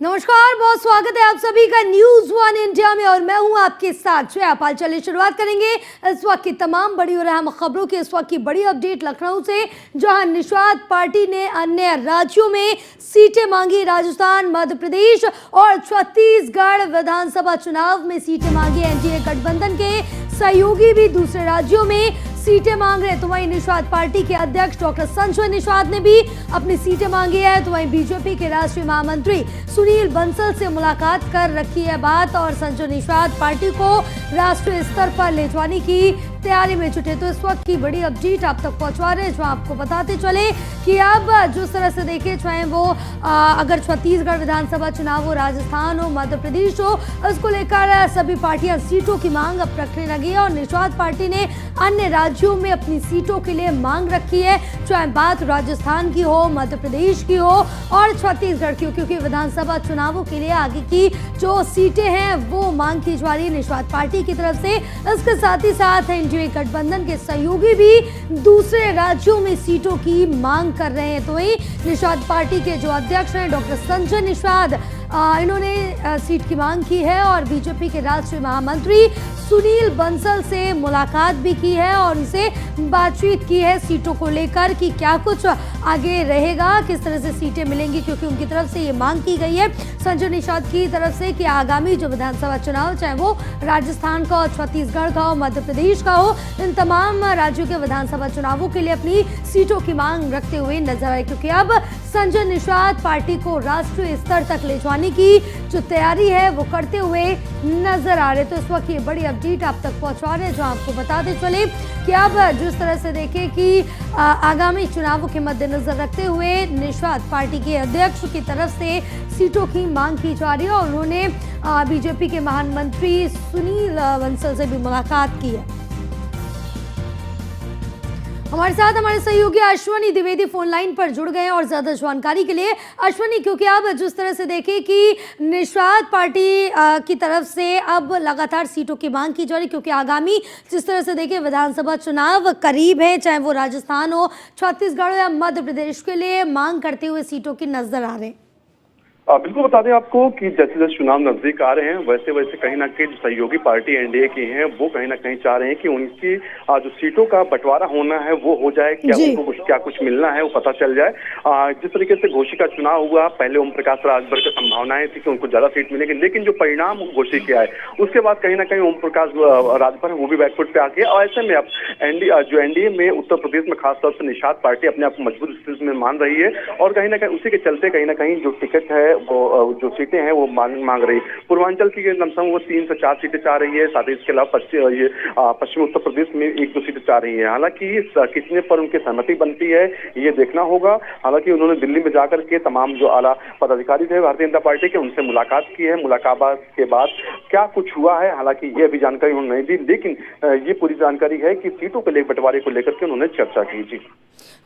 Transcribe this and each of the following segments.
नमस्कार, बहुत स्वागत है आप सभी का न्यूज वन इंडिया में और मैं हूं आपके साथ श्रेया पाल। चलिए शुरुआत करेंगे इस वक्त की तमाम बड़ी और अहम खबरों की। इस वक्त की बड़ी अपडेट लखनऊ से, जहां निषाद पार्टी ने अन्य राज्यों में सीटें मांगी। राजस्थान, मध्य प्रदेश और छत्तीसगढ़ विधानसभा चुनाव में सीटें मांगी। एनडीए गठबंधन के सहयोगी भी दूसरे राज्यों में सीटें मांग रहे हैं। तो वहीं निषाद पार्टी के अध्यक्ष डॉक्टर संजय निषाद ने भी अपनी सीटें मांगी है। तो वहीं बीजेपी के राष्ट्रीय महामंत्री सुनील बंसल से मुलाकात कर रखी है बात और संजय निषाद पार्टी को राष्ट्रीय स्तर पर ले जाने की तैयारी में जुटे। तो इस वक्त की बड़ी अपडेट आप तक पहुंचा रहे हैं, जो आपको बताते चले कि अब जिस तरह से देखे, चाहे वो अगर छत्तीसगढ़ विधानसभा चुनाव हो, राजस्थान हो, मध्य प्रदेश हो, उसको लेकर सभी पार्टियां सीटों की मांग अब रखने लगी है। और निषाद पार्टी ने अन्य राज्यों में अपनी सीटों के लिए मांग रखी है, चाहे बात राजस्थान की हो, मध्य प्रदेश की हो और छत्तीसगढ़ की हो, क्योंकि विधानसभा चुनावों के लिए आगे की जो सीटें हैं वो मांग की जा रही है निषाद पार्टी की तरफ से। इसके साथ ही साथ एनडीए गठबंधन के सहयोगी भी दूसरे राज्यों में सीटों की मांग कर रहे हैं। तो वही निषाद पार्टी के जो अध्यक्ष हैं डॉक्टर संजय निषाद, इन्होंने सीट की मांग की है और बीजेपी के राष्ट्रीय महामंत्री सुनील बंसल से मुलाकात भी की है और उनसे बातचीत की है सीटों को लेकर कि क्या कुछ आगे रहेगा, किस तरह से सीटें मिलेंगी, क्योंकि उनकी तरफ से ये मांग की गई है संजय निषाद की तरफ से कि आगामी जो विधानसभा चुनाव, चाहे वो राजस्थान का हो, छत्तीसगढ़ का हो, मध्य प्रदेश का हो, इन तमाम राज्यों के विधानसभा चुनावों के लिए अपनी सीटों की मांग रखते हुए नजर आए, क्योंकि अब संजय निषाद पार्टी को राष्ट्रीय स्तर तक ले जाने की जो तैयारी है वो करते हुए नजर आ रहे। तो इस वक्त ये बड़ी अपडेट आप तक पहुंचा रहे हैं, जो आपको बताते चले कि अब जिस तरह से देखें कि आगामी चुनावों के मद्देनजर रखते हुए निषाद पार्टी के अध्यक्ष की तरफ से सीटों की मांग की जा रही है और उन्होंने बीजेपी के महामंत्री सुनील बंसल से भी मुलाकात की है। हमारे साथ हमारे सहयोगी अश्वनी द्विवेदी फोन लाइन पर जुड़ गए हैं और ज्यादा जानकारी के लिए। अश्वनी, क्योंकि अब जिस तरह से देखें कि निषाद पार्टी की तरफ से अब लगातार सीटों की मांग की जा रही, क्योंकि आगामी जिस तरह से देखें विधानसभा चुनाव करीब है, चाहे वो राजस्थान हो, छत्तीसगढ़ या मध्य प्रदेश के लिए मांग करते हुए सीटों की नजर आ रहे हैं। बिल्कुल बता दें आपको कि जैसे जैसे चुनाव नजदीक आ रहे हैं वैसे वैसे कहीं ना कहीं जो सहयोगी पार्टी एनडीए की हैं वो कहीं ना कहीं चाह रहे हैं कि उनकी जो सीटों का बंटवारा होना है वो हो जाए, उनको क्या कुछ मिलना है वो पता चल जाए। जिस तरीके से घोषित का चुनाव हुआ, पहले ओम प्रकाश राजभर की संभावनाएं थी कि उनको ज्यादा सीट मिलेगी, लेकिन जो परिणाम घोषित किया है उसके बाद कहीं ना कहीं ओम प्रकाश राजभर वो भी बैकफुट पे आ गया। और ऐसे में अब एनडीए में उत्तर प्रदेश में खासतौर से निषाद पार्टी अपने आप को मजबूत स्थिति में मान रही है और कहीं ना कहीं उसी के चलते कहीं ना कहीं जो टिकट है वो जो सीटें हैं वो मांग रही। पूर्वांचल की लमसम वो 3 से 4 सीटें चाह रही है, साथ ही इसके अलावा पश्चिमी उत्तर प्रदेश में 1-2 सीटें चाह रही है। हालांकि कितने पर उनकी सहमति बनती है ये देखना होगा। हालांकि उन्होंने दिल्ली में जाकर के तमाम जो आला पदाधिकारी थे भारतीय जनता पार्टी के, उनसे मुलाकात की है। मुलाकात के बाद क्या कुछ हुआ है, हालांकि ये अभी जानकारी उन्होंने नहीं दी, लेकिन ये पूरी जानकारी है कि सीटों के बंटवारे को लेकर के उन्होंने चर्चा की। जी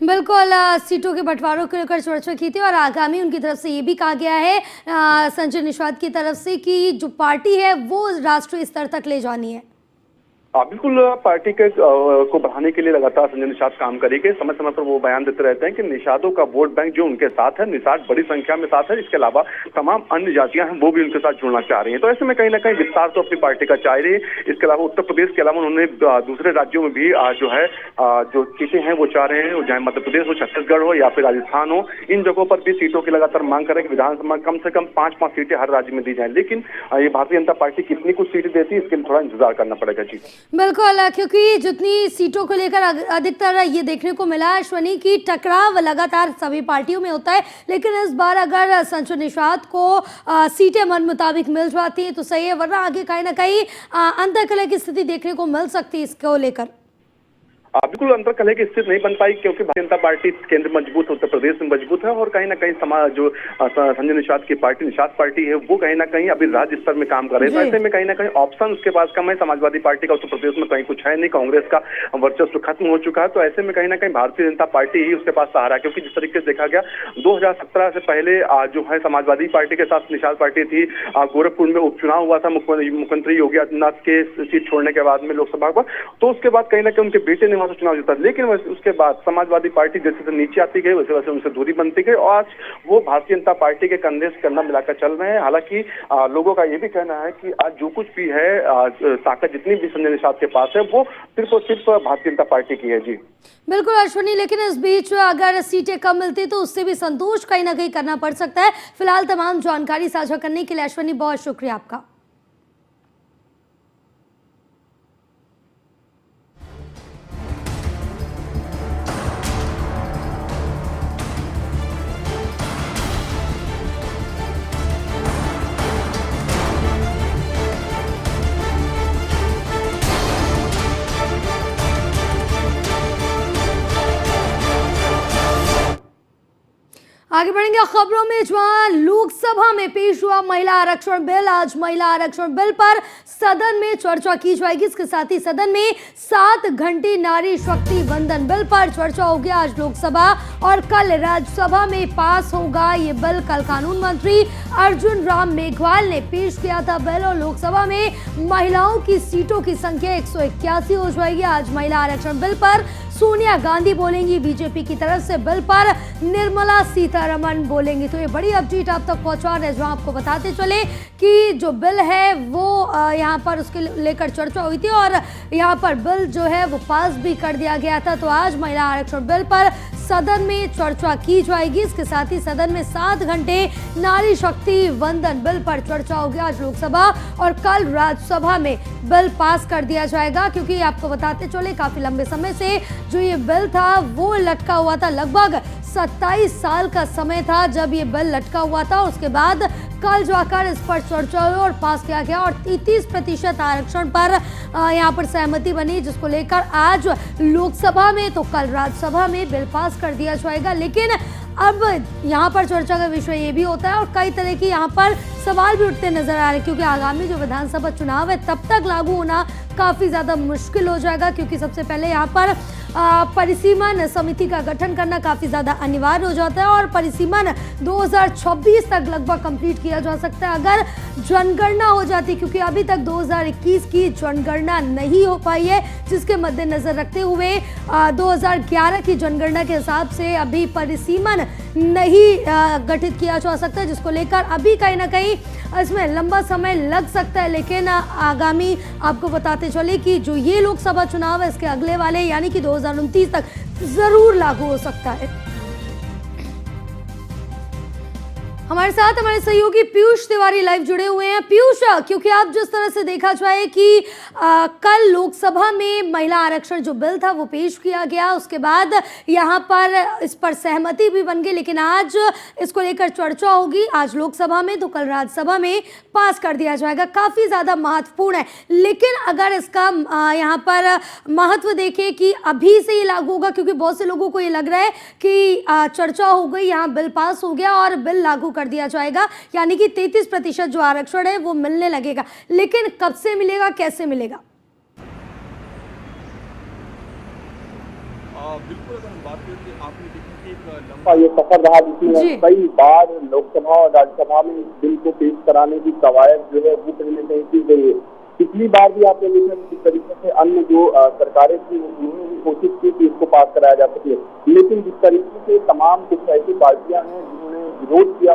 बिल्कुल, सीटों के बंटवारों को लेकर चर्चा की थी और आगामी उनकी तरफ से ये भी कहा गया है संजय निषाद की तरफ से कि जो पार्टी है वो राष्ट्रीय स्तर तक ले जानी है। बिल्कुल, पार्टी के को बढ़ाने के लिए लगातार संजय निषाद काम करेंगे। समय समय पर वो बयान देते रहते हैं कि निषादों का वोट बैंक जो उनके साथ है, निषाद बड़ी संख्या में साथ है, इसके अलावा तमाम अन्य जातियां हैं वो भी उनके साथ जुड़ना चाह रही हैं। तो ऐसे में कहीं ना कहीं विस्तार तो अपनी पार्टी का चाह रही है। इसके अलावा उत्तर प्रदेश के अलावा उन्होंने दूसरे राज्यों में भी जो है जो सीटें हैं वो चाह रहे हैं, चाहे मध्य प्रदेश हो, छत्तीसगढ़ हो या फिर राजस्थान हो, इन जगहों पर भी सीटों की लगातार मांग करें कि विधानसभा कम से कम 5-5 सीटें हर राज्य में दी जाए। लेकिन ये भारतीय जनता पार्टी कितनी कुछ सीटें देती है इसके लिए थोड़ा इंतजार करना पड़ेगा। जी बिल्कुल, क्योंकि जितनी सीटों को लेकर अधिकतर ये देखने को मिला है अश्वनी की टकराव लगातार सभी पार्टियों में होता है, लेकिन इस बार अगर संजय निषाद को सीटें मन मुताबिक मिल जाती हैं तो सही है, वरना आगे कहीं ना कहीं अंतर्कलह की स्थिति देखने को मिल सकती है इसको लेकर। बिल्कुल अंतर्कलह की स्थिति नहीं बन पाई क्योंकि भारतीय जनता पार्टी केंद्र मजबूत है, उत्तर प्रदेश में मजबूत है और कहीं ना कहीं समाज जो संजय निषाद की पार्टी निषाद पार्टी है वो कहीं ना कहीं अभी राज्य स्तर में काम कर रहे हैं। तो ऐसे में कहीं ना कहीं ऑप्शन उसके पास कम है। समाजवादी पार्टी का उत्तर प्रदेश में कहीं कुछ है नहीं, कांग्रेस का वर्चस्व खत्म हो चुका है। तो ऐसे में कहीं ना कहीं भारतीय जनता पार्टी ही उसके पास सहारा है, क्योंकि जिस तरीके से देखा गया 2017 से पहले जो है समाजवादी पार्टी के साथ निषाद पार्टी थी। गोरखपुर में उपचुनाव हुआ था मुख्यमंत्री योगी आदित्यनाथ के सीट छोड़ने के बाद में लोकसभा पर, तो उसके बाद कहीं ना कहीं उनके बेटे ने वहां से चुनाव जीता, लेकिन उसके बाद समाजवादी पार्टी जैसे जैसे नीचे आती गई वैसे वैसे उनसे दूरी बनती गई और आज वो भारतीय जनता पार्टी के कंधे से कंधा मिलाकर चल रहे हैं। हालांकि लोगों का ये भी कहना है कि आज जो कुछ भी है ताकत जितनी भी संजय निषाद के पास है वो सिर्फ और सिर्फ भारतीय जनता पार्टी की है। जी बिल्कुल अश्विनी, लेकिन इस बीच अगर सीटें कम मिलती तो उससे भी संतोष कहीं ना कहीं करना पड़ सकता है। फिलहाल तमाम जानकारी साझा करने के लिए अश्विनी बहुत शुक्रिया आपका। आगे बढ़ेंगे खबरों में, जहां लोकसभा में पेश हुआ महिला आरक्षण बिल। आज महिला आरक्षण बिल पर सदन में चर्चा की जाएगी। इसके साथ ही सदन में 7 घंटे नारी शक्ति वंदन बिल पर चर्चा होगी आज लोकसभा और कल राज्यसभा में पास होगा ये बिल। कल कानून मंत्री अर्जुन राम मेघवाल ने पेश किया था बिल और लोकसभा में महिलाओं की सीटों की संख्या 181 हो जाएगी। आज महिला आरक्षण बिल पर सोनिया गांधी बोलेंगी, बीजेपी की तरफ से बिल पर निर्मला सीतारमण बोलेंगी। तो ये बड़ी अपडेट आप तक पहुंचा रहे हैं, जो आपको बताते चले कि जो बिल है वो यहाँ पर उसके लेकर चर्चा हुई थी और यहाँ पर बिल जो है वो पास भी कर दिया गया था। तो आज महिला आरक्षण बिल पर सदन में चर्चा की जाएगी। इसके साथ ही सदन में 7 घंटे नारी शक्ति वंदन बिल पर चर्चा होगी आज लोकसभा और कल राज्यसभा में बिल पास कर दिया जाएगा। क्योंकि आपको बताते चले काफी लंबे समय से जो ये बिल था वो लटका हुआ था, लगभग 27 साल का समय था जब ये बिल लटका हुआ था। उसके बाद कल जाकर इस पर चर्चा हुई और पास किया गया और 33% आरक्षण पर यहाँ पर सहमति बनी, जिसको लेकर आज लोकसभा में तो कल राज्यसभा में बिल पास कर दिया जाएगा। लेकिन अब यहाँ पर चर्चा का विषय ये भी होता है और कई तरह की यहाँ पर सवाल भी उठते नजर आ रहे हैं, क्योंकि आगामी जो विधानसभा चुनाव है तब तक लागू होना काफ़ी ज़्यादा मुश्किल हो जाएगा। क्योंकि सबसे पहले यहाँ पर परिसीमन समिति का गठन करना काफ़ी ज़्यादा अनिवार्य हो जाता है और परिसीमन 2026 तक लगभग कंप्लीट किया जा सकता है अगर जनगणना हो जाती, क्योंकि अभी तक 2021 की जनगणना नहीं हो पाई है, जिसके मद्देनजर रखते हुए 2011 की जनगणना के हिसाब से अभी परिसीमन नहीं गठित किया जा सकता, जिसको लेकर अभी कहीं ना कहीं इसमें लंबा समय लग सकता है। लेकिन आगामी आपको बताते चले कि जो ये लोकसभा चुनाव है इसके अगले वाले यानी कि 2029 तक जरूर लागू हो सकता है। हमारे साथ हमारे सहयोगी पीयूष तिवारी लाइव जुड़े हुए हैं। पीयूष, क्योंकि आप जिस तरह से देखा जाए कि कल लोकसभा में महिला आरक्षण जो बिल था वो पेश किया गया, उसके बाद यहाँ पर इस पर सहमति भी बन गई, लेकिन आज इसको लेकर चर्चा होगी आज लोकसभा में तो कल राज्यसभा में पास कर दिया जाएगा। काफ़ी ज़्यादा महत्वपूर्ण है, लेकिन अगर इसका यहाँ पर महत्व देखें कि अभी से ये लागू होगा, क्योंकि बहुत से लोगों को ये लग रहा है कि चर्चा हो गई, यहाँ बिल पास हो गया और बिल लागू कर दिया जाएगा, यानी कि 33% जो आरक्षण है वो मिलने लगेगा। लेकिन कब से मिलेगा, कैसे मिलेगा? बिल्कुल, अगर हम बात करें कि आपने देखा कि एक लंबा ये सफर रहा जिसमें कई बार लोकसभा और राज्यसभा में इस बिल को पेश कराने की कवायद जो है वो कहीं न कहीं की गई है। पिछली बार भी आपने देखा किस तरीके से अन्य जो सरकारें थी उन्होंने भी कोशिश की कि इसको पास कराया जा सके, लेकिन जिस तरीके से तमाम कुछ ऐसी पार्टियां हैं जिन्होंने विरोध किया,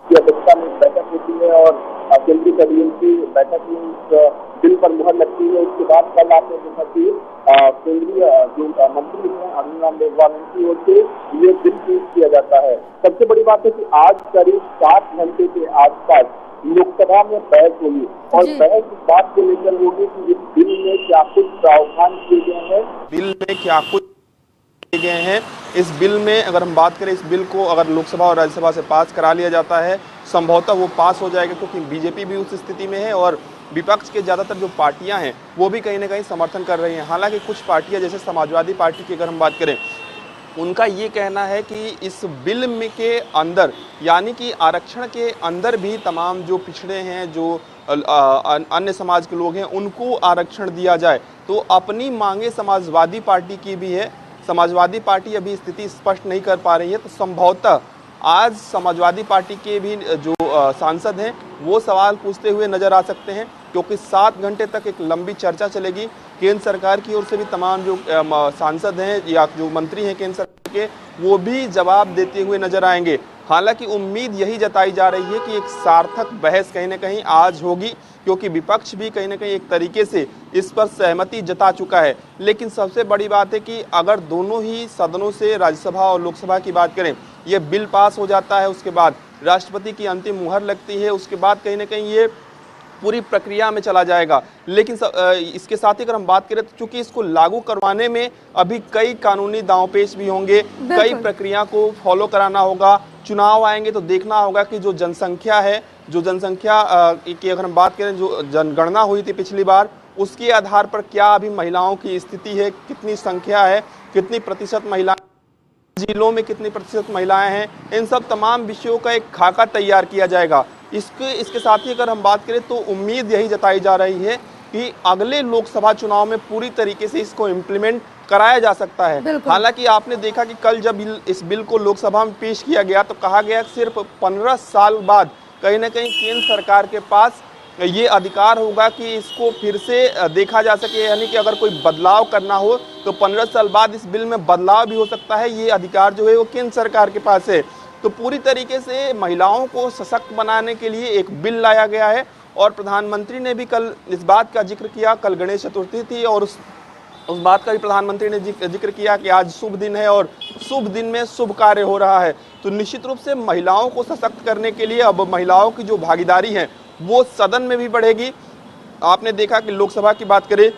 अध्यक्षता में बैठक होती है और केंद्रीय कैबिनेट की बैठक में इस बिल पर मुहर लगती है। उसके बाद कल आपने देखा कि केंद्रीय जो मंत्री हैं अर्जुन राम मेघवाल की ओर से ये बिल पेश किया जाता है। सबसे बड़ी बात है कि आज करीब 7 घंटे के आसपास लोकसभा में बहस होगी और बहस इस बात को लेकर होगी कि इस बिल में क्या कुछ प्रावधान किए गए हैं, इस बिल में अगर हम बात करें, इस बिल को अगर लोकसभा और राज्यसभा से पास करा लिया जाता है संभवतः वो पास हो जाएगा, क्योंकि बीजेपी भी उस स्थिति में है और विपक्ष के ज़्यादातर जो पार्टियां हैं वो भी कहीं ना कहीं समर्थन कर रही हैं। हालांकि कुछ पार्टियां जैसे समाजवादी पार्टी की अगर हम बात करें, उनका ये कहना है कि इस बिल में के अंदर यानी कि आरक्षण के अंदर भी तमाम जो पिछड़े हैं, जो अन्य समाज के लोग हैं, उनको आरक्षण दिया जाए। तो अपनी मांगे समाजवादी पार्टी की भी है, समाजवादी पार्टी अभी स्थिति स्पष्ट नहीं कर पा रही है, तो संभवतः आज समाजवादी पार्टी के भी जो सांसद हैं वो सवाल पूछते हुए नजर आ सकते हैं। क्योंकि 7 घंटे तक एक लंबी चर्चा चलेगी। केंद्र सरकार की ओर से भी तमाम जो सांसद हैं या जो मंत्री हैं केंद्र सरकार के, वो भी जवाब देते हुए नजर आएंगे। हालांकि उम्मीद यही जताई जा रही है कि एक सार्थक बहस कहीं ना कहीं आज होगी, क्योंकि विपक्ष भी कहीं ना कहीं एक तरीके से इस पर सहमति जता चुका है। लेकिन सबसे बड़ी बात है कि अगर दोनों ही सदनों से, राज्यसभा और लोकसभा की बात करें, ये बिल पास हो जाता है, उसके बाद राष्ट्रपति की अंतिम मुहर लगती है, उसके बाद कहीं ना कहीं ये पूरी प्रक्रिया में चला जाएगा। लेकिन इसके साथ ही अगर हम बात करें तो चूंकि इसको लागू करवाने में अभी कई कानूनी दांवपेच भी होंगे, कई प्रक्रिया को फॉलो कराना होगा। चुनाव आएंगे तो देखना होगा कि जो जनसंख्या है, जो जनसंख्या की अगर हम बात करें, जो जनगणना हुई थी पिछली बार, उसके आधार पर क्या अभी महिलाओं की स्थिति है, कितनी संख्या है, कितनी प्रतिशत महिला, जिलों में कितनी प्रतिशत महिलाएं हैं, इन सब तमाम विषयों का एक खाका तैयार किया जाएगा। इसके साथ ही अगर हम बात करें तो उम्मीद यही जताई जा रही है कि अगले लोकसभा चुनाव में पूरी तरीके से इसको इम्प्लीमेंट कराया जा सकता है। हालांकि आपने देखा कि कल जब इस बिल को लोकसभा में पेश किया गया तो कहा गया सिर्फ 15 साल बाद कहीं ना कहीं केंद्र सरकार के पास ये अधिकार होगा कि इसको फिर से देखा जा सके, यानी कि अगर कोई बदलाव करना हो तो 15 साल बाद इस बिल में बदलाव भी हो सकता है। ये अधिकार जो है वो केंद्र सरकार के पास है। तो पूरी तरीके से महिलाओं को सशक्त बनाने के लिए एक बिल लाया गया है और प्रधानमंत्री ने भी कल इस बात का जिक्र किया। कल गणेश चतुर्थी थी और उस बात का भी प्रधानमंत्री ने जिक्र किया कि आज शुभ दिन है और शुभ दिन में शुभ कार्य हो रहा है। तो निश्चित रूप से महिलाओं को सशक्त करने के लिए अब महिलाओं की जो भागीदारी है वो सदन में भी बढ़ेगी। आपने देखा कि लोकसभा की बात करें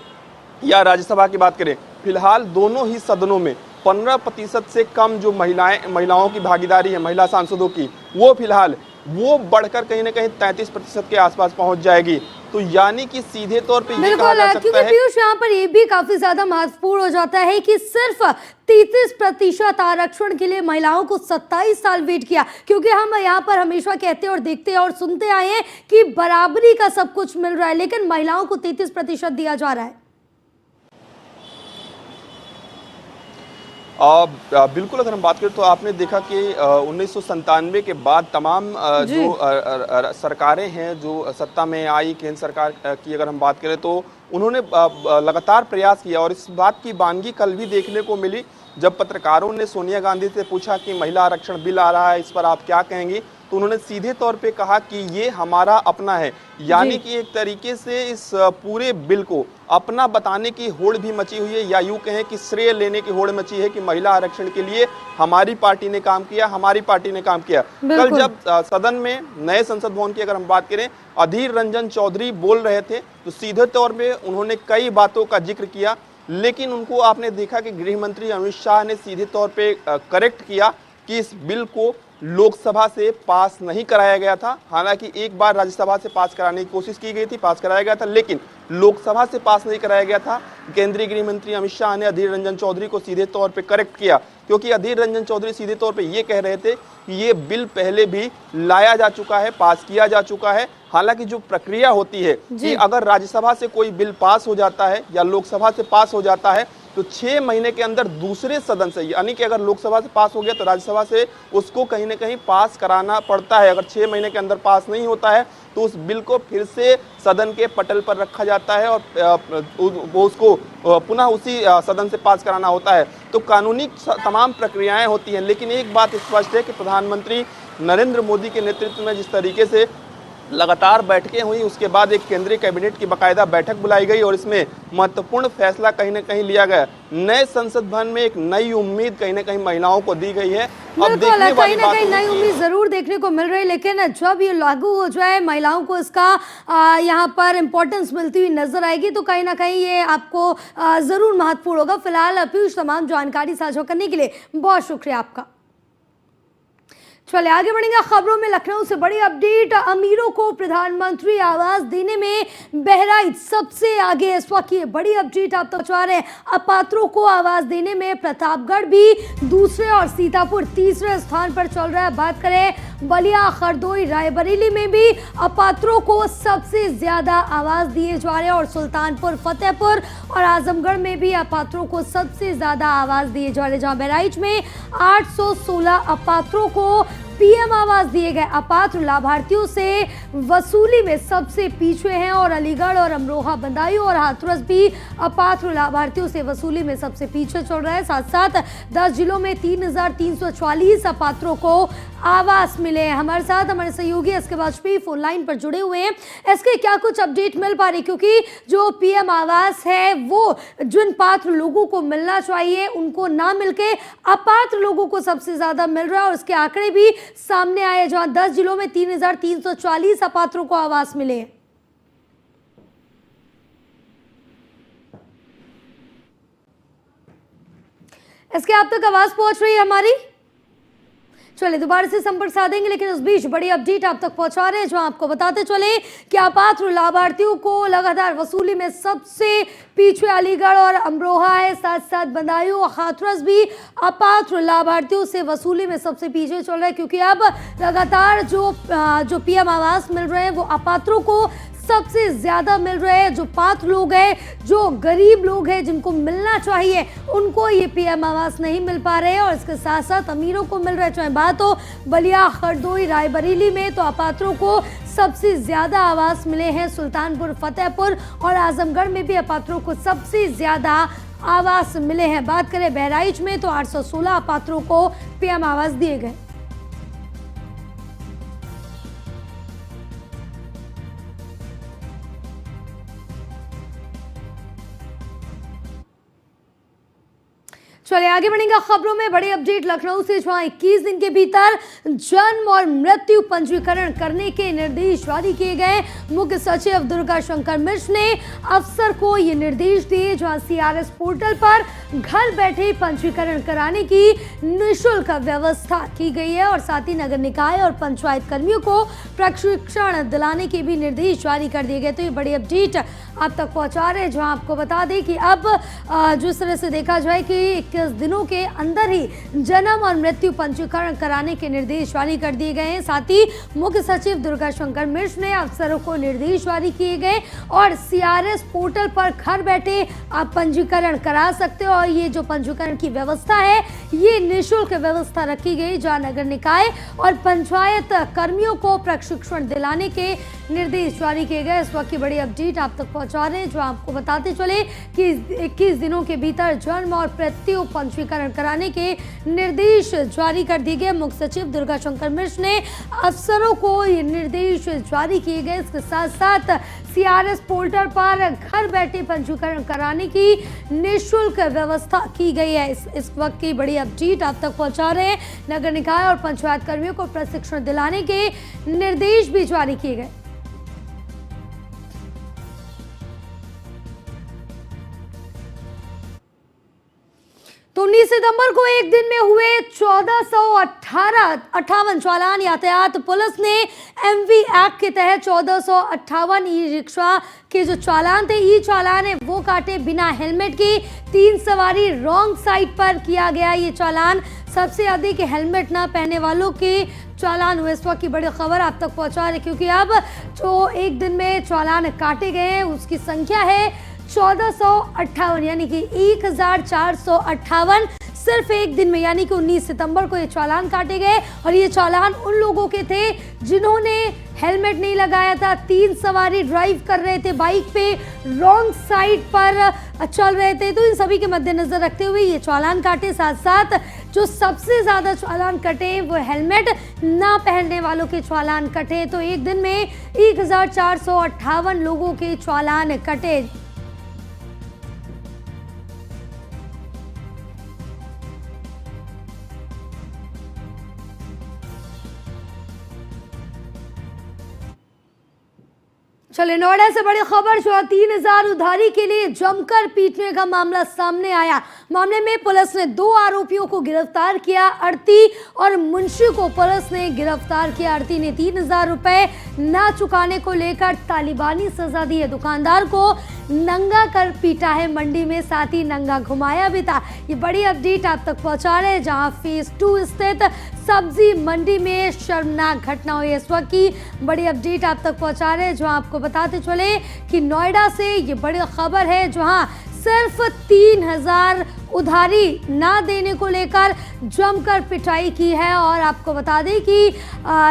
या राज्यसभा की बात करें, फिलहाल दोनों ही सदनों में 15% से कम जो महिलाओं की भागीदारी है, महिला सांसदों की, वो फिलहाल वो बढ़कर कहीं ना कहीं 33% के आसपास पहुंच जाएगी। तो यानी कि सीधे तौर पे ये कहा जा सकता है, पीयूष, यहाँ पर ये भी काफी ज्यादा महत्वपूर्ण हो जाता है कि सिर्फ 33% आरक्षण के लिए महिलाओं को 27 साल वेट किया, क्योंकि हम यहाँ पर हमेशा कहते और देखते और सुनते आए हैं कि बराबरी का सब कुछ मिल रहा है, लेकिन महिलाओं को 33% दिया जा रहा है। बिल्कुल, अगर हम बात करें तो आपने देखा कि 1997 के बाद तमाम जो सरकारें हैं जो सत्ता में आई, केंद्र सरकार की अगर हम बात करें तो उन्होंने लगातार प्रयास किया और इस बात की बानगी कल भी देखने को मिली जब पत्रकारों ने सोनिया गांधी से पूछा कि महिला आरक्षण बिल आ रहा है, इस पर आप क्या कहेंगी, तो उन्होंने सीधे तौर पे कहा कि ये हमारा अपना है। यानी कि एक तरीके से इस पूरे बिल को अपना बताने की होड़ भी मची हुई है, या यूं कहें कि श्रेय लेने की होड़ मची है कि महिला आरक्षण के लिए हमारी पार्टी ने काम किया, हमारी पार्टी ने काम किया। कल जब सदन में नए संसद भवन की अगर हम बात करें, अधीर रंजन चौधरी बोल रहे थे तो सीधे तौर पे उन्होंने कई बातों का जिक्र किया, लेकिन उनको आपने देखा कि गृह मंत्री अमित शाह ने सीधे तौर पे करेक्ट किया कि इस बिल को लोकसभा से पास नहीं कराया गया था। हालांकि एक बार राज्यसभा से पास कराने की कोशिश की गई थी, पास कराया गया था, लेकिन लोकसभा से पास नहीं कराया गया था। केंद्रीय गृह मंत्री अमित शाह ने अधीर रंजन चौधरी को सीधे तौर पे करेक्ट किया, क्योंकि अधीर रंजन चौधरी सीधे तौर पे ये कह रहे थे कि ये बिल पहले भी लाया जा चुका है, पास किया जा चुका है। हालांकि जो प्रक्रिया होती है कि अगर राज्यसभा से कोई बिल पास हो जाता है या लोकसभा से पास हो जाता है तो 6 महीने के अंदर दूसरे सदन से, यानी कि अगर लोकसभा से पास हो गया तो राज्यसभा से उसको कहीं ना कहीं पास कराना पड़ता है। अगर 6 महीने के अंदर पास नहीं होता है तो उस बिल को फिर से सदन के पटल पर रखा जाता है और वो उसको पुनः उसी सदन से पास कराना होता है। तो कानूनी तमाम प्रक्रियाएं होती हैं, लेकिन एक बात स्पष्ट है कि प्रधानमंत्री नरेंद्र मोदी के नेतृत्व में जिस तरीके से लगातार बैठकें हुई, उसके बाद एक केंद्रीय कैबिनेट की बाकायदा बैठक बुलाई गई और इसमें महत्वपूर्ण फैसला कहीं ना कहीं लिया गया। नए संसद भवन में एक नई उम्मीद कहीं ना कहीं महिलाओं को दी गई है। अब देखने वाली बात कहीं नई उम्मीद जरूर देखने को मिल रही है, लेकिन जब ये लागू हो जाए महिलाओं को इसका यहाँ पर इम्पोर्टेंस मिलती हुई नजर आएगी तो कहीं ना कहीं ये आपको जरूर महत्वपूर्ण होगा। फिलहाल पीयूष, तमाम जानकारी साझा करने के लिए बहुत शुक्रिया आपका। चलिए आगे बढ़ेंगे खबरों में। लखनऊ से बड़ी अपडेट, अमीरों को प्रधानमंत्री आवास देने में बहराइच सबसे आगे। इस वक्त ये बड़ी अपडेट आप तक पहुंचा रहे हैं। अपात्रों को आवास देने में प्रतापगढ़ भी दूसरे और सीतापुर तीसरे स्थान पर चल रहा है। बात करें बलिया, खरदोई, रायबरेली में भी अपात्रों को सबसे ज्यादा आवास दिए जा रहे हैं और सुल्तानपुर, फतेहपुर और आजमगढ़ में भी अपात्रों को सबसे ज्यादा आवास दिए जा रहे हैं, जहां बहराइच में 816 अपात्रों को पीएम आवास दिए गए अपात्र लाभार्थियों से वसूली में सबसे पीछे हैं और अलीगढ़ और अमरोहा, बदायूं और हाथरस भी अपात्र लाभार्थियों से वसूली में सबसे पीछे चल रहा है। साथ साथ 10 जिलों में 3,344 अपात्रों को आवास मिले हैं। हमारे साथ हमारे सहयोगी एसके वाजपेयी फोन लाइन पर जुड़े हुए हैं। एसके, क्या कुछ अपडेट मिल पा रही, क्योंकि जो पीएम आवास है वो जिन पात्र लोगों को मिलना चाहिए उनको ना मिलके अपात्र लोगों को सबसे ज्यादा मिल रहा है और उसके आंकड़े भी सामने आए, जहां 10 जिलों में 3,344 अपात्रों को आवास मिले हैं। इसके आप तक आवाज पहुंच रही है हमारी? चलिए दोबारा से संपर्क साधेंगे, लेकिन उस बीच बड़ी अपडेट आप तक पहुंचा रहे हैं, जो आपको बताते चले कि अपात्र लाभार्थियों को लगातार वसूली में सबसे पीछे अलीगढ़ और अमरोहा है। साथ साथ बदायूं और हाथरस भी अपात्र लाभार्थियों से वसूली में सबसे पीछे चल रहा है, क्योंकि अब लगातार जो पीएम आवास मिल रहे हैं वो अपात्रों को सबसे ज्यादा मिल रहे हैं। जो पात्र लोग हैं, जो गरीब लोग हैं, जिनको मिलना चाहिए उनको ये पीएम आवास नहीं मिल पा रहे हैं और इसके साथ साथ अमीरों को मिल रहा है। चाहे बात हो बलिया, हरदोई, रायबरेली में तो अपात्रों को सबसे ज्यादा आवास मिले हैं। सुल्तानपुर, फतेहपुर और आजमगढ़ में भी अपात्रों को सबसे ज्यादा आवास मिले हैं। बात करें बहराइच में तो 816 अपात्रों को पीएम आवास दिए गए। चलिए आगे बढ़ेंगे खबरों में। बड़ी अपडेट लखनऊ से, जहां 21 दिन के भीतर जन्म और मृत्यु पंजीकरण करने के निर्देश जारी किए गए। मुख्य सचिव दुर्गा शंकर मिश्र ने अफसर को ये निर्देश दिए, जहां सीआरएस पोर्टल पर घर बैठे पंजीकरण कराने की निःशुल्क व्यवस्था की गई है और साथ ही नगर निकाय और पंचायत कर्मियों को प्रशिक्षण दिलाने के भी निर्देश जारी कर दिए गए। तो ये बड़ी अपडेट आप तक पहुंचा रहे हैं, जहां आपको बता दें कि अब जिस तरह से देखा जाए कि 21 दिनों के अंदर ही जन्म और मृत्यु पंजीकरण कराने के निर्देश जारी कर दिए गए हैं। साथ ही मुख्य सचिव दुर्गा शंकर मिश्र ने अफसरों को निर्देश जारी किए गए और सीआरएस पोर्टल पर घर बैठे आप पंजीकरण करा सकते हो और ये जो पंजीकरण की व्यवस्था है ये निःशुल्क व्यवस्था रखी गई, जहां नगर निकाय और पंचायत कर्मियों को प्रशिक्षण दिलाने के निर्देश जारी किए गए। इस वक्त की बड़ी अपडेट आप तक पहुंचा रहे हैं, जो आपको बताते चले कि 21 दिनों के भीतर जन्म और मृत्यु पंजीकरण कराने के निर्देश जारी कर दिए गए। मुख्य सचिव दुर्गा शंकर मिश्र ने अफसरों को ये निर्देश जारी किए गए। इसके साथ साथ सीआरएस पोर्टल पर घर बैठे पंजीकरण कराने की निःशुल्क व्यवस्था की गई है। इस वक्त की बड़ी अपडेट आप तक पहुंचा रहे हैं। नगर निकाय और पंचायत कर्मियों को प्रशिक्षण दिलाने के निर्देश भी जारी किए गए। तो 19 सितंबर को एक दिन में हुए 1458 चालान। यातायात पुलिस ने एमवी एक्ट के तहत 1458 ई रिक्शा के जो चालान थे, ई चालान है वो काटे बिना हेलमेट के। 3 सवारी रॉन्ग साइड पर किया गया ये चालान। सबसे अधिक हेलमेट ना पहनने वालों के चालान हुए। इस वक्त की बड़ी खबर आप तक पहुंचा रहे, क्योंकि अब जो एक दिन में चालान काटे गए हैं उसकी संख्या है 1458, यानी कि 1458 सिर्फ एक दिन में, यानी कि 19 सितंबर को ये चालान काटे गए। और ये चालान उन लोगों के थे जिन्होंने हेलमेट नहीं लगाया था, 3 सवारी ड्राइव कर रहे थे, बाइक पे रॉन्ग साइड पर चल रहे थे। तो इन सभी के मद्देनजर रखते हुए ये चालान काटे। साथ साथ जो सबसे ज़्यादा चालान कटे वो हेलमेट ना पहनने वालों के चालान कटे। तो एक दिन में 1458 लोगों के चालान कटे। चलिए नोएडा से बड़ी खबर, जो 3000 उधारी के लिए जमकर पीटने का मामला सामने आया। मामले में पुलिस ने 2 आरोपियों को गिरफ्तार किया। आढ़ती और मुंशी को पुलिस ने गिरफ्तार किया। आढ़ती ने 3000 रुपए ना चुकाने को लेकर तालिबानी सजा दी है। दुकानदार को नंगा कर पीटा है मंडी में, साथ ही नंगा घुमाया भी था। ये बड़ी अपडेट आप तक पहुंचा रहे हैं, जहां फेज 2 स्थित सब्जी मंडी में शर्मनाक घटना हुई है। इस वक्त की बड़ी अपडेट आप तक पहुंचा रहे हैं, जो आपको बताते चले कि नोएडा से ये बड़ी खबर है, जहां सिर्फ 3000 उधारी ना देने को लेकर जमकर पिटाई की है। और आपको बता दें कि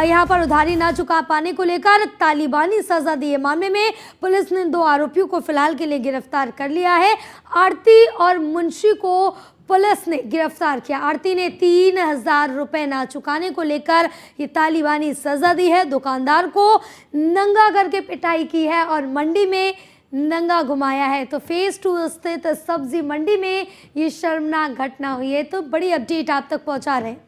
यहाँ पर उधारी ना चुका पाने को लेकर तालिबानी सजा दी है। मामले में पुलिस ने 2 आरोपियों को फिलहाल के लिए गिरफ्तार कर लिया है। आरती और मुंशी को पुलिस ने गिरफ्तार किया। आरती ने 3000 रुपए ना चुकाने को लेकर ये तालिबानी सजा दी है। दुकानदार को नंगा करके पिटाई की है और मंडी में नंगा घुमाया है। तो फेज 2 स्थित सब्जी मंडी में ये शर्मनाक घटना हुई है। तो बड़ी अपडेट आप तक पहुंचा रहे हैं।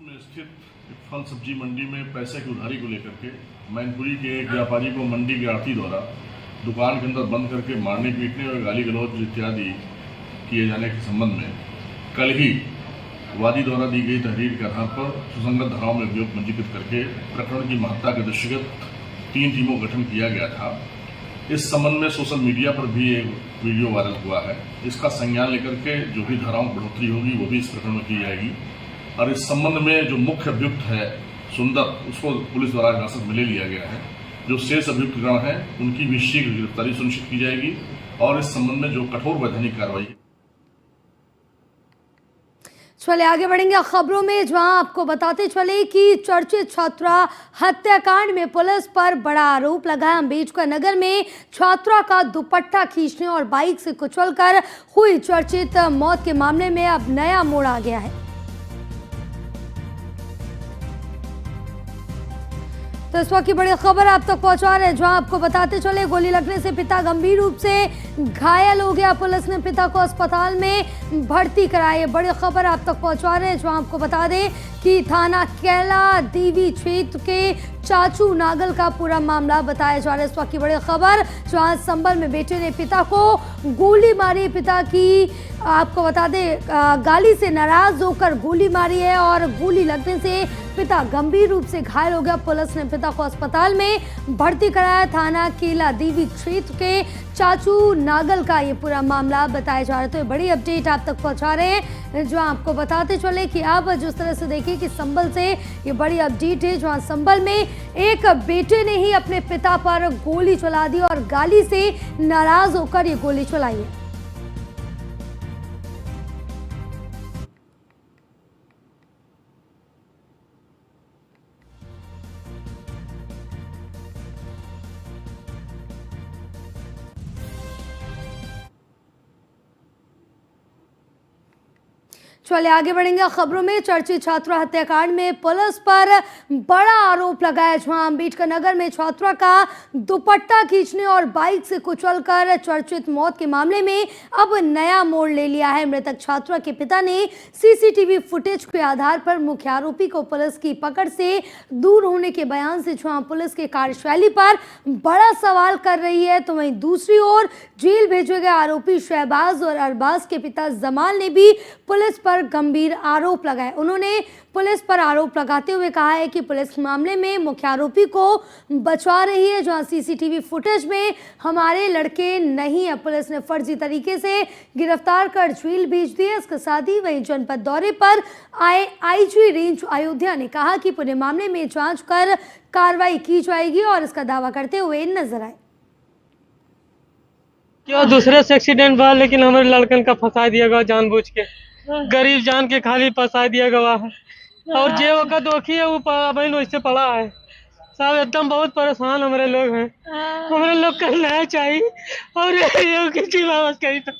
में स्थित फल सब्जी मंडी में पैसे की उधारी को लेकर के मैनपुरी के एक व्यापारी को मंडी के आड़ती द्वारा दुकान के अंदर बंद करके मारने पीटने और गाली गलौज इत्यादि किए जाने के संबंध में कल ही वादी द्वारा दी गई तहरीर के आधार पर सुसंगत धाराओं में अभियोग पंजीकृत करके प्रकरण की महत्ता के दृष्टिगत 3 टीमों का गठन किया गया था। इस संबंध में सोशल मीडिया पर भी एक वीडियो वायरल हुआ है। इसका संज्ञान लेकर के जो भी धाराओं में बढ़ोतरी होगी वो भी इस प्रकरण में की जाएगी। और इस संबंध में जो मुख्य अभियुक्त है सुंदर, उसको पुलिस द्वारा हिरासत में ले लिया गया है। जो शेष अभियुक्तगण हैं उनकी भी शीघ्र गिरफ्तारी सुनिश्चित की जाएगी और इस संबंध में जो कठोर वैधानिक कार्रवाई। चले आगे बढ़ेंगे खबरों में, जहां आपको बताते चले कि चर्चित छात्रा हत्याकांड में पुलिस पर बड़ा आरोप लगा है। अम्बेडकर नगर में छात्रा का दुपट्टा खींचने और बाइक से कुचलकर हुई चर्चित मौत के मामले में अब नया मोड़ आ गया है। तो इस वक्त की बड़ी खबर आप तक पहुंचा रहे हैं, जहां आपको बताते चले गोली लगने से पिता गंभीर रूप से घायल हो गया। पुलिस ने पिता को अस्पताल में भर्ती कराई। बड़ी खबर आप तक पहुंचा रहे हैं, जहां आपको बता दें कि थाना कैला देवी क्षेत्र के चाचू नागल का पूरा मामला बताया जा रहा है। इस वक्त की बड़ी खबर, जहां संभल में बेटे ने पिता को गोली मारी। पिता की आपको बता दें गाली से नाराज होकर गोली मारी है और गोली लगने से पिता गंभीर रूप से घायल हो गया। पुलिस ने पिता को अस्पताल में भर्ती कराया। थाना केला देवी क्षेत्र के चाचू नागल का ये पूरा मामला बताया जा रहा है। तो ये बड़ी अपडेट आप तक पहुंचा रहे हैं, जो आपको बताते चले कि अब जिस तरह से देखिए कि संभल से ये बड़ी अपडेट है, जहां संभल में एक बेटे ने ही अपने पिता पर गोली चला दी और गाली से नाराज होकर ये गोली चलाई है। चलिए आगे बढ़ेंगे खबरों में। चर्चित छात्रा हत्याकांड में पुलिस पर बड़ा आरोप लगा है, जहां अम्बेडकर नगर में छात्रा का दुपट्टा खींचने और बाइक से कुचलकर चर्चित मौत के मामले में अब नया मोड़ ले लिया है। मृतक छात्रा के पिता ने सीसीटीवी फुटेज के आधार पर मुख्य आरोपी को पुलिस की पकड़ से दूर होने के बयान से जहां पुलिस के कार्यशैली पर बड़ा सवाल कर रही है, तो वहीं दूसरी ओर जेल भेजे गए आरोपी शहबाज और अरबाज के पिता जमाल ने भी पुलिस पर गंभीर आरोप लगाए। उन्होंने पुलिस पर आरोप लगाते हुए कहा है कि पुलिस मामले में मुख्य आरोपी को बचा रही है, जहां सीसीटीवी फुटेज में हमारे लड़के नहीं है। पुलिस ने फर्जी तरीके से गिरफ्तार कर जेल भेज दिया। इसके साथ ही वहीं जनपद दौरे पर आए आईजी रेंज अयोध्या ने कहा कि पूरे मामले में जांच कर कार्रवाई की जाएगी और इसका दावा करते हुए नजर आए। क्या दूसरे से एक्सीडेंट हुआ, लेकिन हमारे लड़कन का फंसा दिया गया जानबूझ के। गरीब जान के खाली फंसा दिया गया है और जे वक्त दोखी है वो बहन वैसे पड़ा है। सब एकदम बहुत परेशान हमारे लोग हैं। हमारे लोग का न्याय चाहिए और किसी वापस कहीं तो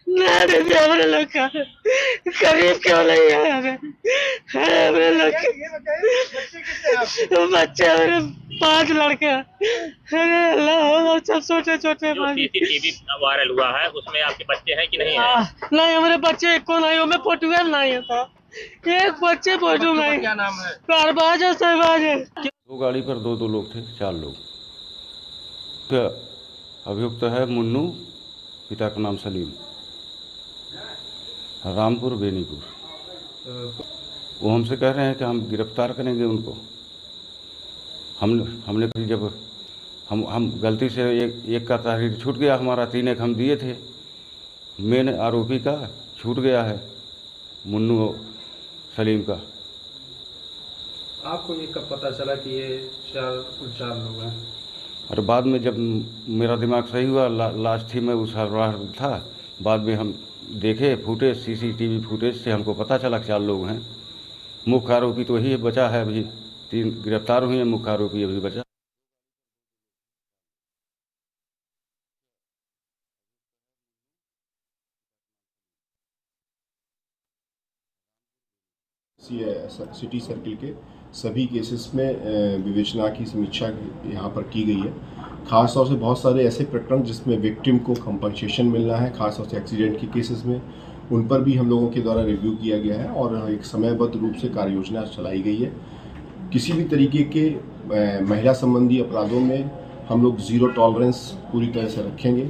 न्याय दे दे हमारे लोग का। गरीब क्यों नहीं है हमारे लोग बच्चे, हमारे 5 लड़के हैं। सब छोटे छोटे। सीसीटीवी वायरल हुआ है, उसमें आपके बच्चे हैं कि नहीं है? नहीं, हमारे बच्चे एक को नहीं, हमें फोटो नहीं है था। एक बच्चे फोटो नहीं। क्या नाम है? कारबाज है, सहबाज है। 2 गाड़ी पर 2 लोग थे, 4 लोग। तो अभियुक्त है मुन्नू, पिता का नाम सलीम, रामपुर बेनीपुर। वो हमसे कह रहे हैं कि हम गिरफ्तार करेंगे उनको। हमने कहा जब हम गलती से एक का तहरीर छूट गया हमारा, 3 एक हम दिए थे, मेन आरोपी का छूट गया है, मुन्नू सलीम का। आपको ये कब पता चला कि ये 4 लोग हैं? और बाद में जब मेरा दिमाग सही हुआ, लास्ट ही में उस हड़बड़ाहट में था, बाद में हम देखे फुटेज, सीसीटीवी फुटेज से हमको पता चला 4 लोग हैं। मुख्य आरोपी तो वही बचा है, अभी 3 गिरफ्तार हुए हैं, मुख्य आरोपी अभी बचा। सिटी सर्किल के सभी केसेस में विवेचना की समीक्षा यहाँ पर की गई है। ख़ास तौर से बहुत सारे ऐसे प्रकरण जिसमें विक्टिम को कंपनसेशन मिलना है, ख़ास तौर से एक्सीडेंट के केसेस में, उन पर भी हम लोगों के द्वारा रिव्यू किया गया है और एक समयबद्ध रूप से कार्य योजना चलाई गई है। किसी भी तरीके के महिला संबंधी अपराधों में हम लोग ज़ीरो टॉलरेंस पूरी तरह से रखेंगे।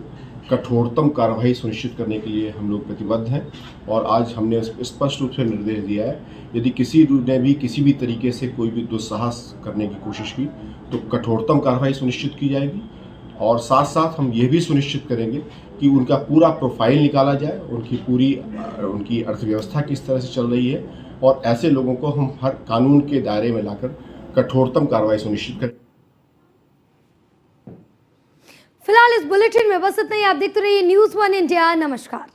कठोरतम कार्रवाई सुनिश्चित करने के लिए हम लोग प्रतिबद्ध हैं और आज हमने स्पष्ट रूप से निर्देश दिया है, यदि किसी ने भी किसी भी तरीके से कोई भी दुस्साहस करने की कोशिश की तो कठोरतम कार्रवाई सुनिश्चित की जाएगी। और साथ साथ हम ये भी सुनिश्चित करेंगे कि उनका पूरा प्रोफाइल निकाला जाए, उनकी अर्थव्यवस्था किस तरह से चल रही है, और ऐसे लोगों को हम हर कानून के दायरे में लाकर कठोरतम कार्रवाई सुनिश्चित करें। फिलहाल इस बुलेटिन में बस इतना ही। आप देखते रहिए न्यूज़ 1 इंडिया। नमस्कार।